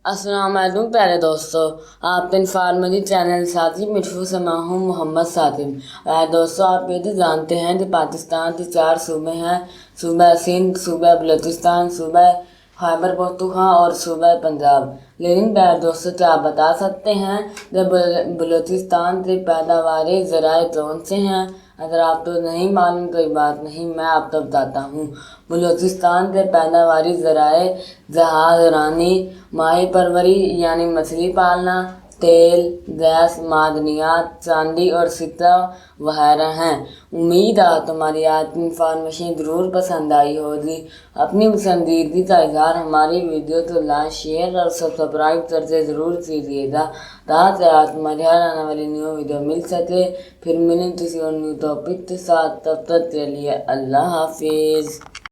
السلام علیکم پیارے دوستو، آپ انفارمیٹی چینل ساتھی مٹفو سے میں ہوں محمد ساتم۔ دوستو، آپ یہ تو جانتے ہیں کہ پاکستان کے 4 صوبے ہیں: صوبہ سندھ، صوبہ بلوچستان، صوبہ خیبر پختونخوا اور صوبہ پنجاب۔ لیکن پیارے دوستو، کیا آپ بتا سکتے ہیں کہ بلوچستان کے پیداواری ذرائع کون سے ہیں؟ اگر آپ کو نہیں معلوم کوئی بات نہیں، میں آپ کو بتاتا ہوں۔ بلوچستان کے پیداواری ذرائع جہاز رانی، ماہی پروری یعنی مچھلی پالنا، تیل، گیس، معدنیات، چاندی اور سکہ وغیرہ ہیں۔ امید ہے تمہاری آج کی انفارمیشن ضرور پسند آئی ہوگی۔ اپنی پسندیدگی کا اظہار ہماری ویڈیو کو لائک، شیئر اور سبسکرائب کرتے ضرور کیجیے گا تاکہ آج تمہاری ہر آنے والی نیو ویڈیو مل سکے۔ پھر ملیں کسی اور نیو ٹاپک کے ساتھ، تب تک کے لیے اللہ حافظ۔